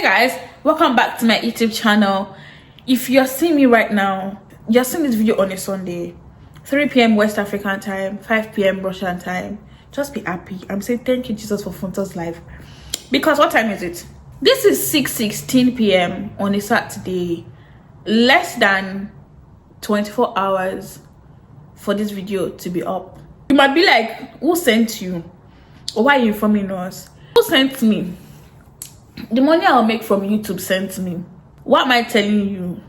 Guys, welcome back to my YouTube channel. If you're seeing me right now, you're seeing this video on a Sunday, 3 p.m. West African time, 5 p.m. Russian time. Just be happy. I'm saying thank you Jesus for Funto's life, because what time is it? This is 6:16 p.m. on a Saturday. Less than 24 hours for this video to be up. You might be like, who sent you, or why are you informing us? Who sent me? The money I'll make from YouTube sent me. What am I telling you?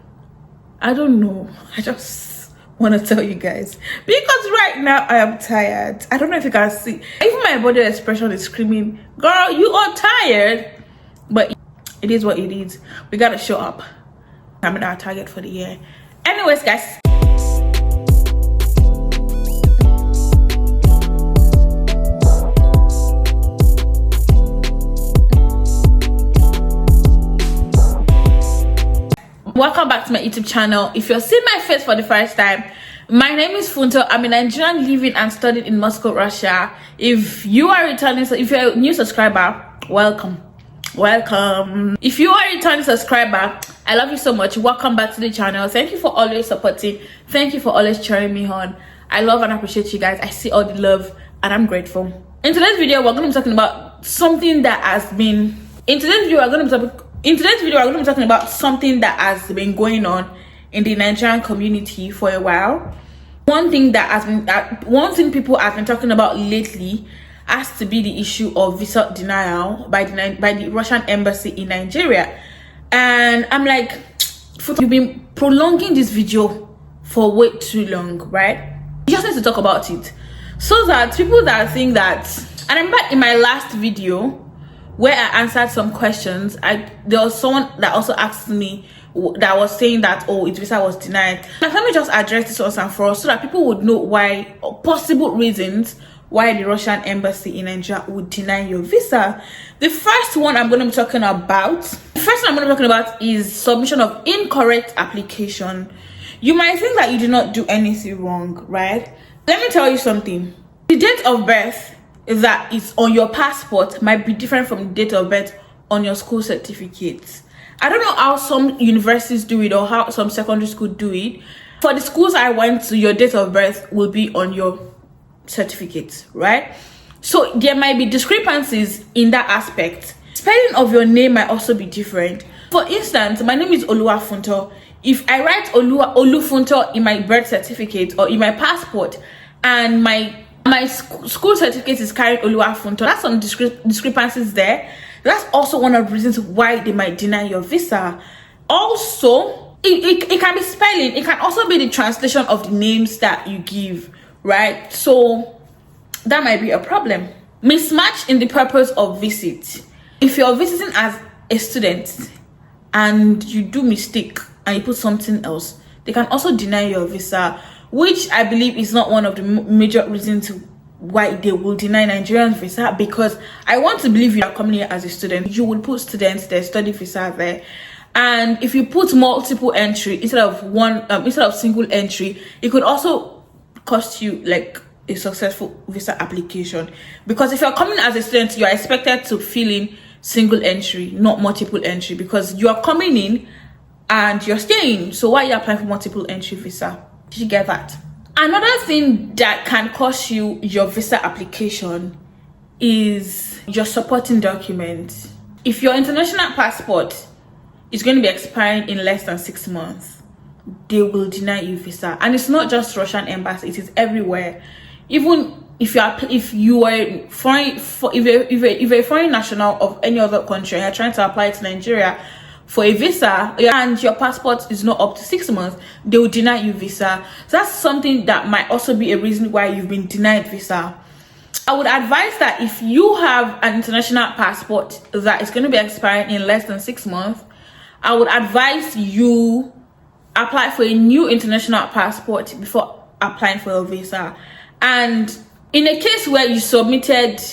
I don't know. I just want to tell you guys, because right now I am tired. I don't know if you can see, even my body expression is screaming, girl, you are tired. But it is what it is. We gotta show up. I'm in our target for the year. Anyways, guys, welcome back to my YouTube channel. If you're seeing my face for the first time, my name is Funto. I'm a Nigerian living and studied in Moscow, Russia. If you are returning, so if you're a new subscriber, welcome. If you are a returning subscriber, I love you so much. Welcome back to the channel. Thank you for always supporting. Thank you for always cheering me on. I love and appreciate you guys. I see all the love and I'm grateful. In today's video, we're going to be talking about something that has been we're going to be talking about something that has been going on in the Nigerian community for a while. One thing people have been talking about lately has to be the issue of visa denial by the Russian embassy in Nigeria. And I'm like, you've been prolonging this video for way too long, right? You just need to talk about it, so that people that think that, and I'm back in my last video where I answered some questions. There was someone that also asked me that was saying that, oh, its visa was denied. Now, let me just address this once and for all, so that people would know why, possible reasons why the Russian embassy in Nigeria would deny your visa. The first one I'm going to be talking about, is submission of incorrect application. You might think that you did not do anything wrong, right? Let me tell you something. The date of birth that is on your passport might be different from the date of birth on your school certificate. I don't know how some universities do it or how some secondary school do it. For the schools I went to, your date of birth will be on your certificate, right? So there might be discrepancies in that aspect. Spelling of your name might also be different. For instance, my name is Oluwafunto. If I write Olufunto in my birth certificate or in my passport, and my school certificate is carrying Oluwafunto, that's some discrepancies there. That's also one of the reasons why they might deny your visa. Also, it can be spelling. It can also be the translation of the names that you give, right? So that might be a problem. Mismatch in the purpose of visit. If you're visiting as a student and you do mistake and you put something else, they can also deny your visa, which I believe is not one of the major reasons why they will deny Nigerian visa, because I want to believe you are coming here as a student. You will put students there, study visa there, and if you put multiple entry instead of single entry, it could also cost you like a successful visa application, because if you're coming as a student, you are expected to fill in single entry, not multiple entry, because you are coming in and you're staying. So why are you applying for multiple entry visa? Did you get that? Another thing that can cost you your visa application is your supporting document. If your international passport is going to be expiring in less than 6 months, they will deny you visa. And it's not just Russian embassy, it is everywhere. Even if you're a foreign national of any other country and you're trying to apply to Nigeria for a visa and your passport is not up to 6 months, they will deny you visa. So that's something that might also be a reason why you've been denied visa. I would advise that if you have an international passport that is going to be expiring in less than 6 months, I would advise you apply for a new international passport before applying for a visa. And in a case where you submitted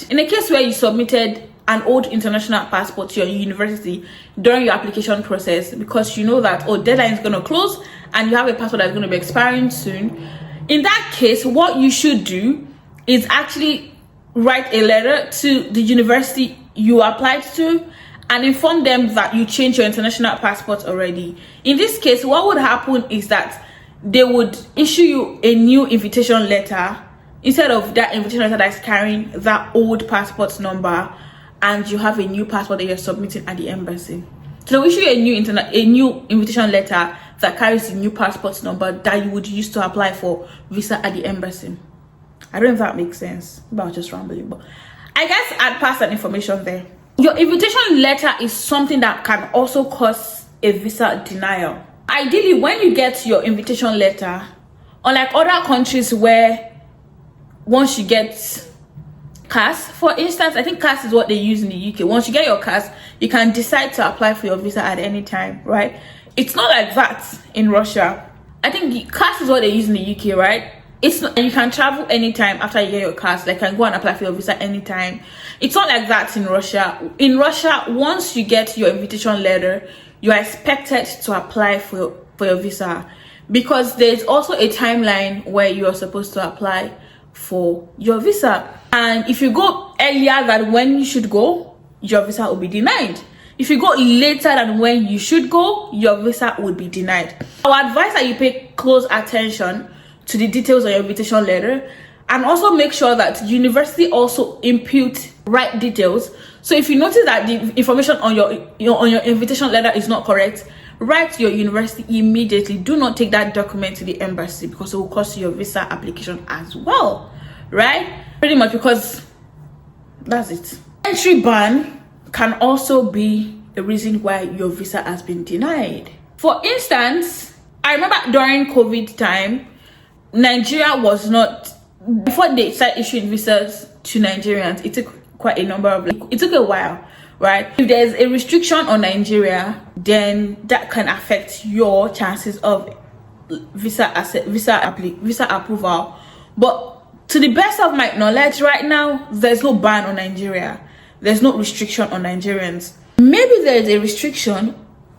an old international passport to your university during your application process, because you know that deadline is going to close and you have a passport that's going to be expiring soon, in that case, what you should do is actually write a letter to the university you applied to and inform them that you changed your international passport already. In this case, what would happen is that they would issue you a new invitation letter instead of that invitation letter that's carrying that old passport number, and you have a new passport that you're submitting at the embassy. So they'll issue you a new invitation letter that carries the new passport number that you would use to apply for visa at the embassy. I don't know if that makes sense, but I was just rambling. But I guess I'd pass that information there. Your invitation letter is something that can also cause a visa denial. Ideally, when you get your invitation letter, unlike other countries where once you get CAS, for instance, I think CAS is what they use in the UK. Once you get your CAS, you can decide to apply for your visa at any time, right? It's not like that in Russia. I think CAS is what they use in the UK, right? It's not, and you can travel anytime after you get your CAS. Like, you can go and apply for your visa anytime. It's not like that in Russia. In Russia, once you get your invitation letter, you are expected to apply for your visa, because there's also a timeline where you are supposed to apply for your visa. And if you go earlier than when you should go, your visa will be denied. If you go later than when you should go, your visa would be denied. Our advice that you pay close attention to the details of your invitation letter, and also make sure that the university also impute right details. So if you notice that the information on your invitation letter is not correct, write to your university immediately. Do not take that document to the embassy, because it will cost you your visa application as well, right? Pretty much, because that's it. Entry ban can also be a reason why your visa has been denied. For instance, I remember during COVID time, Nigeria was not, before they started issuing visas to Nigerians, it took quite a number of, it took a while, right? If there's a restriction on Nigeria, then that can affect your chances of visa approval. But to the best of my knowledge right now, there's no ban on Nigeria. There's no restriction on Nigerians. Maybe there is a restriction,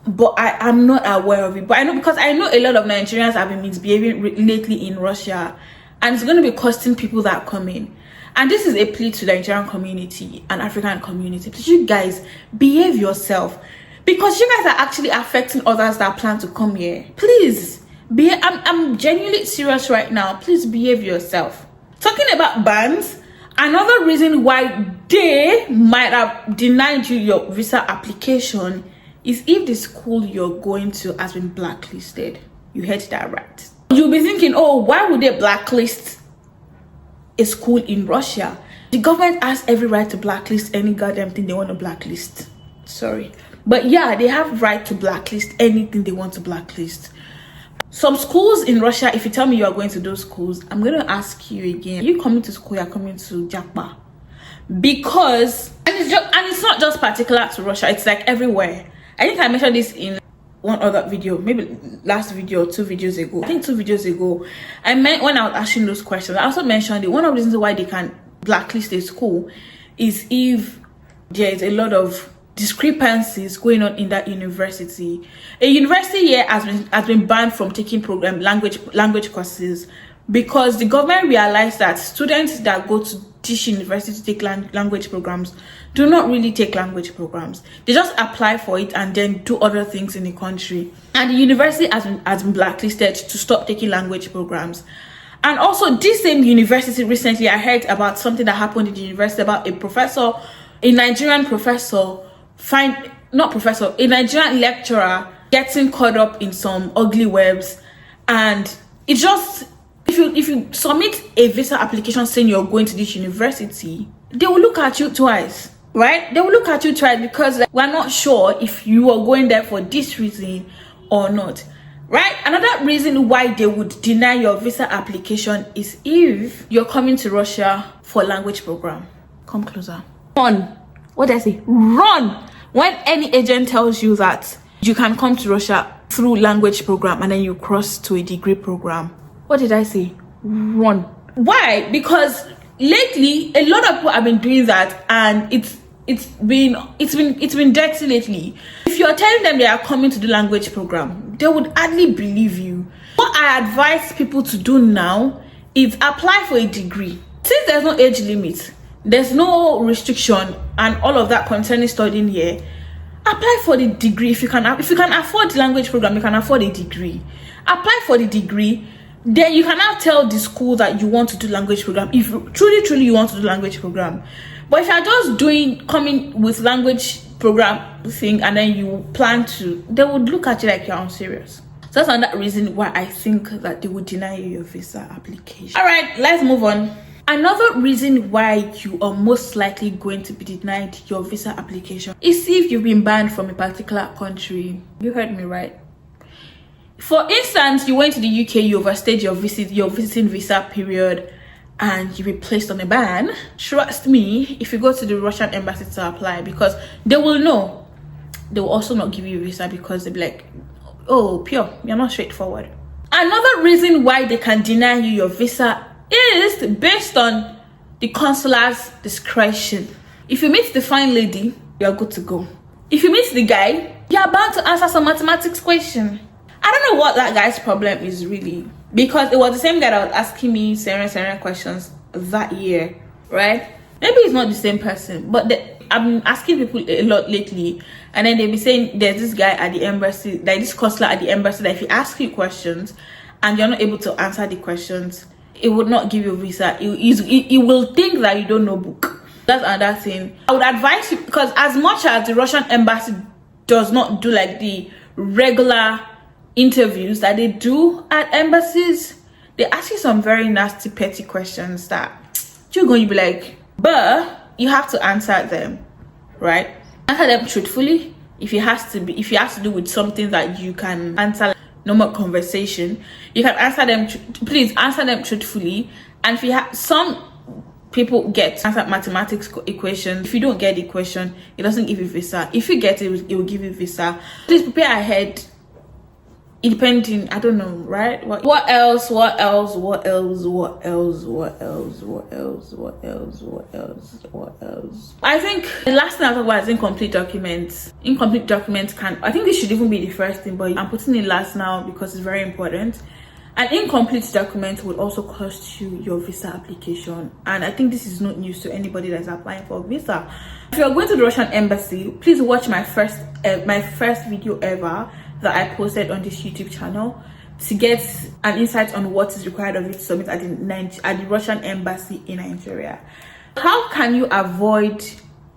but I am not aware of it. But I know, because I know a lot of Nigerians have been misbehaving lately in Russia, and it's going to be costing people that come in. And this is a plea to the Nigerian community and African community. Please, you guys, behave yourself, because you guys are actually affecting others that plan to come here. Please, I'm genuinely serious right now. Please behave yourself. Talking about bans, another reason why they might have denied you your visa application is if the school you're going to has been blacklisted. You heard that right. You'll be thinking, oh, why would they blacklist a school in Russia? The government has every right to blacklist any goddamn thing they want to blacklist. Sorry. But yeah, they have right to blacklist anything they want to blacklist. Some schools in Russia, if you tell me you are going to those schools, I'm going to ask you again, are you coming to school, you're coming to Jakba? Because, and it's not just particular to Russia, it's like everywhere. I think I mentioned this in one other video, maybe last video or 2 videos ago. I think 2 videos ago, I meant when I was asking those questions, I also mentioned it. One of the reasons why they can blacklist a school is if there is a lot of discrepancies going on in that university. A university here has been banned from taking language courses, because the government realized that students that go to this university to take language programs do not really take language programs. They just apply for it and then do other things in the country. And the university has been blacklisted to stop taking language programs. And also, this same university recently, I heard about something that happened in the university about a Nigerian professor, a Nigerian lecturer getting caught up in some ugly webs. And it just, if you submit a visa application saying you're going to this university, they will look at you twice, right? They will look at you twice, because we're not sure if you are going there for this reason or not, right? Another reason why they would deny your visa application is if you're coming to Russia for a language program. Come closer. Run. What did I say? Run. When any agent tells you that you can come to Russia through language program and then you cross to a degree program, what did I say? Run. Why? Because lately a lot of people have been doing that, and it's been dirty lately. If you're telling them they are coming to the language program, they would hardly believe you. What I advise people to do now is apply for a degree. Since there's no age limit, there's no restriction and all of that concerning studying here, apply for the degree. If you can afford the language program, you can afford a degree. Apply for the degree. Then you can now tell the school that you want to do language program if truly you want to do language program. But if you're just coming with language program thing and then you plan to, they would look at you like you're unserious. So that's another reason why I think that they would deny you your visa application. All right, let's move on. Another reason why you are most likely going to be denied your visa application is if you've been banned from a particular country. You heard me right. For instance, you went to the UK, you overstayed your visiting visa period, and you were placed on a ban. Trust me, if you go to the Russian embassy to apply, because they will know, they will also not give you a visa because they'll be like, oh, pure, you're not straightforward. Another reason why they can deny you your visa is based on the consular's discretion. If you meet the fine lady, you're good to go. If you meet the guy, you're bound to answer some mathematics question. I don't know what that guy's problem is really, because it was the same guy that was asking me certain questions that year, right? Maybe it's not the same person, but I've been asking people a lot lately, and then they'll be saying there's this guy at the embassy, like this consular at the embassy, that if he asks you questions and you're not able to answer the questions, it would not give you a visa. It will think that you don't know book. That's another thing. I would advise you, because as much as the Russian embassy does not do like the regular interviews that they do at embassies, they ask you some very nasty petty questions that you're going to be like, but you have to answer them, right? Answer them truthfully. If it has to do with something that you can answer like normal conversation, you can answer them. Please answer them truthfully. And if you have, some people get answer mathematics equations. If you don't get the question, it doesn't give you visa. If you get it, it will give you visa. Please prepare ahead. Depending, I don't know, right? What else? I think the last thing I talk about is incomplete documents. Incomplete documents I think this should even be the first thing, but I'm putting it last now because it's very important. An incomplete document will also cost you your visa application, and I think this is not news to anybody that's applying for a visa. If you're going to the Russian embassy, please watch my first video ever that I posted on this YouTube channel to get an insight on what is required of you to submit at the Russian embassy in Nigeria. How can you avoid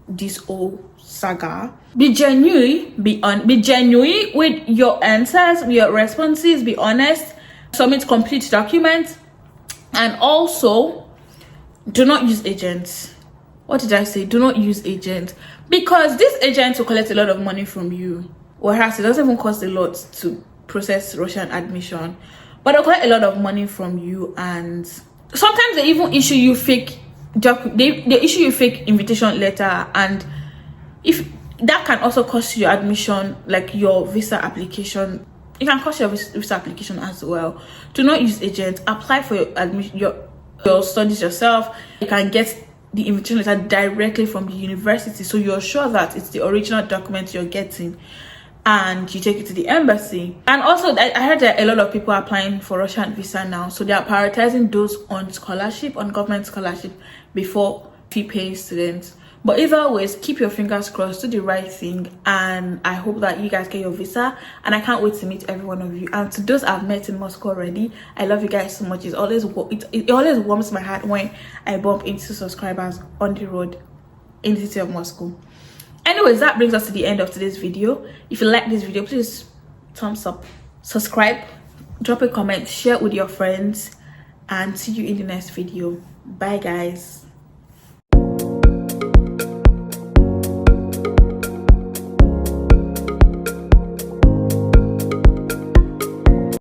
this whole saga? Be genuine, be genuine with your answers, with your responses, be honest, submit complete documents, and also do not use agents. What did I say? Do not use agents, because these agents will collect a lot of money from you. Whereas it doesn't even cost a lot to process Russian admission, but they'll collect a lot of money from you, and sometimes they even issue you fake they issue you fake invitation letter, and if that can also cost you your admission, like your visa application. It can cost your visa application as well. Do not use agents. Apply for your admission, your studies yourself. You can get the invitation letter directly from the university, so you're sure that it's the original document you're getting, and you take it to the embassy. And also, I heard that a lot of people are applying for Russian visa now, so they are prioritizing those on government scholarship before fee-paying students. But either ways, keep your fingers crossed, do the right thing, and I hope that you guys get your visa, and I can't wait to meet every one of you. And to those I've met in Moscow already, I love you guys so much. It always warms my heart when I bump into subscribers on the road in the city of Moscow. Anyways, that brings us to the end of today's video. If you like this video, please thumbs up, subscribe, drop a comment, share it with your friends, and see you in the next video. Bye guys.